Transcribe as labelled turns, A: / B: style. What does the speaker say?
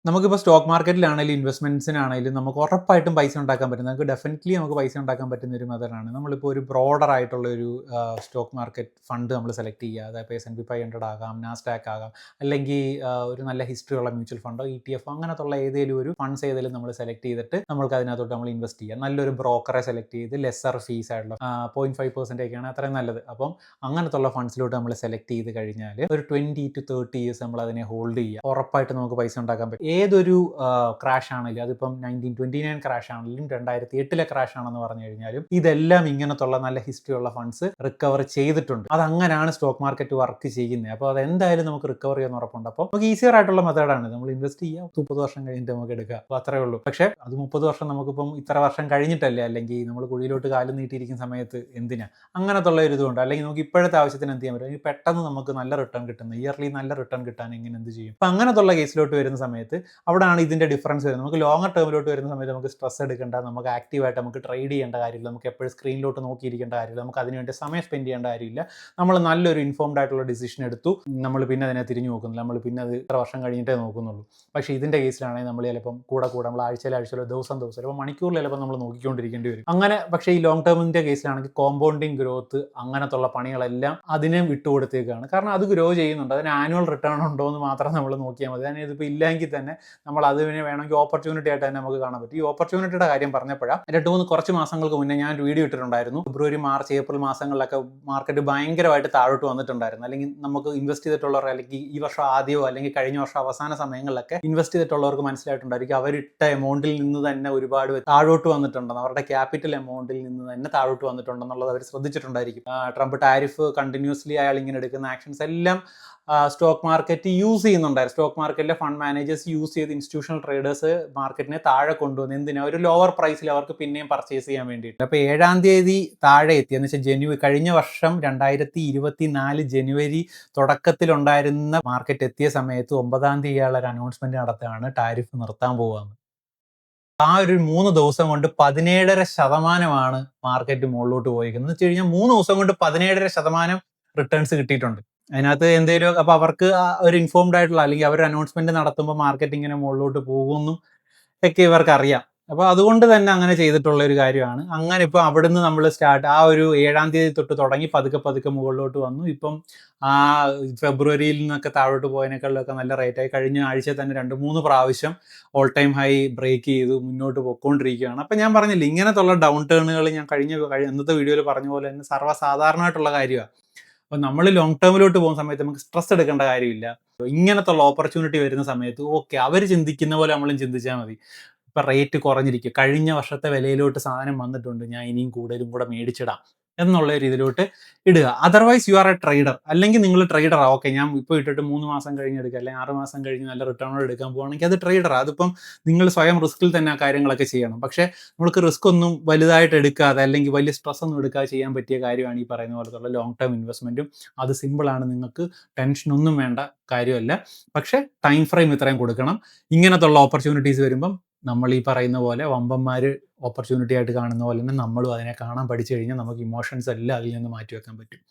A: നമുക്കിപ്പോൾ സ്റ്റോക്ക് മാർക്കറ്റിലാണെങ്കിലും ഇൻവെസ്റ്റ്മെൻറ്റ്സിനാണെങ്കിലും നമുക്ക് ഉറപ്പായിട്ടും പൈസ ഉണ്ടാക്കാൻ പറ്റും. നമുക്ക് ഡെഫിനറ്റ്ലി നമുക്ക് പൈസ ഉണ്ടാക്കാൻ പറ്റുന്ന ഒരു മെത്തേഡാണ്. നമ്മളിപ്പോൾ ഒരു ബ്രോഡർ ആയിട്ടുള്ള ഒരു സ്റ്റോക്ക് മാർക്കറ്റ് ഫണ്ട് നമ്മൾ സെലക്ട് ചെയ്യുക. അതായത് S&P 500 ആകാം, നാസ്ഡാക്ക് ആകാം, അല്ലെങ്കിൽ ഒരു നല്ല ഹിസ്റ്ററി ഉള്ള മ്യൂച്വൽ ഫണ്ടോ ETF അങ്ങനത്തുള്ള ഏതെങ്കിലും ഒരു ഫണ്ട്സ് ഏതെങ്കിലും നമ്മൾ സെലക്ട് ചെയ്തിട്ട് നമ്മൾക്ക് അതിനകത്തോട്ട് നമ്മൾ ഇൻവെസ്റ്റ് ചെയ്യുക. നല്ലൊരു ബ്രോക്കറെ സെലക്ട് ചെയ്ത് ലെസ്സർ ഫീസ് ആയിട്ടുള്ള 0.5% അത്രയും നല്ലത്. അപ്പം അങ്ങനത്തുള്ള ഫണ്ട്സിലോട്ട് നമ്മൾ സെലക്ട് ചെയ്ത് കഴിഞ്ഞാൽ ഒരു 20 to 30 years നമ്മൾ അതിനെ ഹോൾഡ് ചെയ്യുക. ഉറപ്പായിട്ട് നമുക്ക് പൈസ ഉണ്ടാക്കാൻ പറ്റും. ഏതൊരു ക്രാഷ് ആണെങ്കിലും, അതിപ്പം 1929 ക്രാഷ് ആണെങ്കിലും 2008 ക്രാഷ് ആണെന്ന് പറഞ്ഞു കഴിഞ്ഞാലും ഇതെല്ലാം ഇങ്ങനത്തുള്ള നല്ല ഹിസ്റ്ററി ഉള്ള ഫണ്ട്സ് റിക്കവർ ചെയ്തിട്ടുണ്ട്. അത് അങ്ങനെയാണ് സ്റ്റോക്ക് മാർക്കറ്റ് വർക്ക് ചെയ്യുന്നത്. അപ്പോൾ അതെന്തായാലും നമുക്ക് റിക്കവർ ചെയ്യാൻ ഉറപ്പുണ്ട്. അപ്പോൾ നമുക്ക് ഈസിയർ ആയിട്ടുള്ള മെത്തേഡാണ്. നമ്മൾ ഇൻവെസ്റ്റ് ചെയ്യുക, 30 വർഷം കഴിഞ്ഞിട്ട് നമുക്ക് എടുക്കുക. അപ്പോൾ അത്രേ ഉള്ളൂ. പക്ഷേ അത് 30 വർഷം നമുക്കിപ്പം ഇത്ര വർഷം കഴിഞ്ഞിട്ടല്ലേ, അല്ലെങ്കിൽ നമ്മൾ കുഴിയിലോട്ട് കാലും നീട്ടിയിരിക്കുന്ന സമയത്ത് എന്തിനാ അങ്ങനത്തുള്ള ഒരു ഇതുകൊണ്ട്, അല്ലെങ്കിൽ നമുക്ക് ഇപ്പോഴത്തെ ആവശ്യത്തിന് എന്ത് ചെയ്യാൻ പറ്റും, പെട്ടെന്ന് നമുക്ക് നല്ല റിട്ടേൺ കിട്ടുന്നത്, ഇയർലി നല്ല റിട്ടേൺ കിട്ടാൻ എങ്ങനെ എന്ത് ചെയ്യും. അപ്പം അങ്ങനത്തുള്ള കേസിലോട്ട് വരുന്ന സമയത്ത് അവിടെയാണ് ഇതിൻ്റെ ഡിഫറൻസ് വരുന്നത്. നമുക്ക് ലോങ്ങർ ടേമിലോട്ട് വരുന്ന സമയത്ത് നമുക്ക് സ്ട്രെസ് എടുക്കേണ്ട, നമുക്ക് ആക്റ്റീവായിട്ട് നമുക്ക് ട്രേഡ് ചെയ്യേണ്ട കാര്യമില്ല, നമുക്ക് എപ്പോഴും സ്ക്രീനിലോട്ട് നോക്കിയിരിക്കേണ്ട കാര്യമില്ല, നമുക്ക് അതിനുവേണ്ടി സമയം സ്പെൻഡ് ചെയ്യേണ്ട കാര്യമില്ല. നമ്മൾ നല്ലൊരു ഇൻഫോംഡ് ആയിട്ടുള്ള ഡിസിഷൻ എടുത്തു, നമ്മൾ പിന്നെ അതിനെ തിരിഞ്ഞു നോക്കുന്നില്ല, നമ്മൾ പിന്നെ അത് ഇത്ര വർഷം കഴിഞ്ഞിട്ടേ നോക്കുന്നുള്ളൂ. പക്ഷേ ഇതിൻ്റെ കേസിലാണെങ്കിൽ നമ്മൾ ചിലപ്പം കൂടെ നമ്മൾ ആഴ്ചയിലോ ദിവസം ചിലപ്പോൾ മണിക്കൂറിൽ ചിലപ്പോൾ നമ്മൾ നോക്കിക്കൊണ്ടിരിക്കേണ്ടി വരും. അങ്ങനെ പക്ഷേ ഈ ലോങ് ടേമിൻ്റെ കേസിലാണെങ്കിൽ കോമ്പൗണ്ടിങ് ഗ്രോത്ത് അങ്ങനത്തുള്ള പണികളെല്ലാം അതിനെ വിട്ടുകൊടുത്തേക്കാണ്. കാരണം അത് ഗ്രോ ചെയ്യുന്നുണ്ട്, അതിന് ആനുവൽ റിട്ടേൺ ഉണ്ടോ എന്ന് മാത്രം നമ്മൾ നോക്കിയാൽ മതി. അതിന് ഇതിപ്പോൾ ഇല്ലെങ്കിൽ തന്നെ നമ്മൾ അതിനെ വേണമെങ്കിൽ ഓപ്പർച്യൂണിറ്റി ആയിട്ട് തന്നെ നമുക്ക് കാണാൻ പറ്റും. ഈ ഓപ്പർച്യൂണിറ്റിയുടെ കാര്യം പറഞ്ഞപ്പോഴാണ് കുറച്ച് മാസങ്ങൾക്ക് മുന്നേ ഞാൻ വീഡിയോ ഇട്ടിട്ടുണ്ടായിരുന്നു. ഫെബ്രുവരി, മാർച്ച്, ഏപ്രിൽ മാസങ്ങളിലൊക്കെ മാർക്കറ്റ് ഭയങ്കരമായിട്ട് താഴോട്ട് വന്നിട്ടുണ്ടായിരുന്നു. അല്ലെങ്കിൽ നമുക്ക് ഇൻവെസ്റ്റ് ചെയ്തിട്ടുള്ളവർ, അല്ലെങ്കിൽ ഈ വർഷം ആദ്യമോ അല്ലെങ്കിൽ കഴിഞ്ഞ വർഷം അവസാന സമയങ്ങളിലൊക്കെ ഇൻവെസ്റ്റ് ചെയ്തിട്ടുള്ളവർക്ക് മനസ്സിലായിട്ടുണ്ടായിരിക്കും അവരിട്ട എമൗണ്ടിൽ നിന്ന് തന്നെ ഒരുപാട് താഴോട്ട് വന്നിട്ടുണ്ടെന്ന്, അവരുടെ ക്യാപിറ്റൽ എമൗണ്ടിൽ നിന്ന് തന്നെ താഴോട്ട് വന്നിട്ടുണ്ടെന്നുള്ളത് അവർ ശ്രദ്ധിച്ചിട്ടുണ്ടായിരിക്കും. ട്രംപ് ടാരിഫ് കണ്ടിന്യൂസ്ലി അയാൾ ഇങ്ങനെ എടുക്കുന്ന ആക്ഷൻസ് എല്ലാം സ്റ്റോക്ക് മാർക്കറ്റ് യൂസ് ചെയ്യുന്നുണ്ടായിരുന്നു. സ്റ്റോക്ക് മാർക്കറ്റിലെ ഫണ്ട് മാനേജേഴ്സ് യൂസ് ചെയ്ത് ഇൻസ്റ്റിറ്റ്യൂഷണൽ ട്രേഡേഴ്സ് മാർക്കറ്റിനെ താഴെ കൊണ്ടുവന്ന് എന്തിനാ, ഒരു ലോവർ പ്രൈസിൽ അവർക്ക് പിന്നെയും പർച്ചേസ് ചെയ്യാൻ വേണ്ടിയിട്ട്. അപ്പോൾ 7-ാം തീയതി താഴെ എത്തി, എന്ന് വെച്ചാൽ കഴിഞ്ഞ വർഷം 2024 ജനുവരി തുടക്കത്തിലുണ്ടായിരുന്ന മാർക്കറ്റ് എത്തിയ സമയത്ത് 9-ാം തീയതി ഒരു അനൗൺസ്മെന്റ് നടത്തുകയാണ് ടാരിഫ് നിർത്താൻ പോകുന്നത്. ആ ഒരു 3 ദിവസം കൊണ്ട് 17.5% മാർക്കറ്റ് മുകളിലോട്ട് പോയിരിക്കുന്നത്. എന്ന് വെച്ച് കഴിഞ്ഞാൽ 3 ദിവസം കൊണ്ട് 17.5% റിട്ടേൺസ് കിട്ടിയിട്ടുണ്ട്. അതിനകത്ത് എന്തെങ്കിലും, അപ്പോൾ അവർക്ക് ഒരു ഇൻഫോംഡ് ആയിട്ടുള്ള, അല്ലെങ്കിൽ അവർ അനൗൺസ്മെന്റ് നടത്തുമ്പോൾ മാർക്കറ്റ് ഇങ്ങനെ മുകളിലോട്ട് പോകുമെന്നും ഒക്കെ ഇവർക്ക് അറിയാം. അപ്പോൾ അതുകൊണ്ട് തന്നെ അങ്ങനെ ചെയ്തിട്ടുള്ള ഒരു കാര്യമാണ്. അങ്ങനെ ഇപ്പോൾ അവിടുന്ന് നമ്മൾ ആ ഒരു 7-ാം തീയതി തൊട്ട് തുടങ്ങി പതുക്കെ മുകളിലോട്ട് വന്നു. ഇപ്പം ഫെബ്രുവരിയിൽ നിന്നൊക്കെ താഴോട്ട് പോയതിനേക്കാളൊക്കെ നല്ല റേറ്റായി. കഴിഞ്ഞ ആഴ്ച തന്നെ 2-3 പ്രാവശ്യം ഓൾ ടൈം ഹൈ ബ്രേക്ക് ചെയ്ത് മുന്നോട്ട് പോയിക്കൊണ്ടിരിക്കുകയാണ്. അപ്പം ഞാൻ പറഞ്ഞില്ല, ഇങ്ങനത്തുള്ള ഡൗൺ ടേണുകൾ ഞാൻ ഇന്നത്തെ വീഡിയോയിൽ പറഞ്ഞ പോലെ തന്നെ സർവ്വസാധാരണമായിട്ടുള്ള കാര്യമാണ്. അപ്പോൾ നമ്മൾ ലോങ് ടേമിലോട്ട് പോകുന്ന സമയത്ത് നമുക്ക് സ്ട്രെസ് എടുക്കേണ്ട കാര്യമില്ല. ഇങ്ങനത്തുള്ള ഓപ്പർച്യൂണിറ്റി വരുന്ന സമയത്ത് ഓക്കെ, അവർ ചിന്തിക്കുന്ന പോലെ നമ്മളും ചിന്തിച്ചാൽ മതി. ഇപ്പം റേറ്റ് കുറഞ്ഞിരിക്കുക, കഴിഞ്ഞ വർഷത്തെ വിലയിലോട്ട് സാധനം വന്നിട്ടുണ്ട്, ഞാൻ ഇനിയും കൂടുതലും കൂടെ മേടിച്ചിടാം എന്നുള്ള രീതിയിലോട്ട് ഇടുക. Otherwise you are A trader. അല്ലെങ്കിൽ നിങ്ങൾ ട്രേഡറാണ്, ഓക്കെ ഞാൻ ഇപ്പോൾ ഇട്ടിട്ട് 3 മാസം കഴിഞ്ഞ് എടുക്കുക, അല്ലെങ്കിൽ 6 മാസം കഴിഞ്ഞ് നല്ല റിട്ടേണോട് എടുക്കാൻ പോകുകയാണെങ്കിൽ അത് ട്രേഡറാണ്. അതിപ്പം നിങ്ങൾ സ്വയം റിസ്കിൽ തന്നെ ആ കാര്യങ്ങളൊക്കെ ചെയ്യണം. പക്ഷേ നമ്മൾക്ക് റിസ്ക് ഒന്നും വലുതായിട്ട് എടുക്കാതെ, അല്ലെങ്കിൽ വലിയ സ്ട്രെസ് ഒന്നും എടുക്കാതെ ചെയ്യാൻ പറ്റിയ കാര്യമാണ് ഈ പറയുന്ന പോലത്തുള്ള ലോങ് ടേം ഇൻവെസ്റ്റ്മെൻറ്റും. അത് സിമ്പിളാണ്, നിങ്ങൾക്ക് ടെൻഷനൊന്നും വേണ്ട കാര്യമല്ല. പക്ഷേ ടൈം ഫ്രെയിം ഇത്രയും കൊടുക്കണം. ഇങ്ങനത്തുള്ള ഓപ്പർച്യൂണിറ്റീസ് വരുമ്പം നമ്മൾ ഈ പറയുന്ന പോലെ വമ്പന്മാർ ഓപ്പർച്യൂണിറ്റി ആയിട്ട് കാണുന്ന പോലെ തന്നെ നമ്മളും അതിനെ കാണാൻ പഠിച്ചു കഴിഞ്ഞാൽ നമുക്ക് ഇമോഷൻസ് എല്ലാം അതിൽ നിന്ന് മാറ്റി വെക്കാൻ പറ്റും.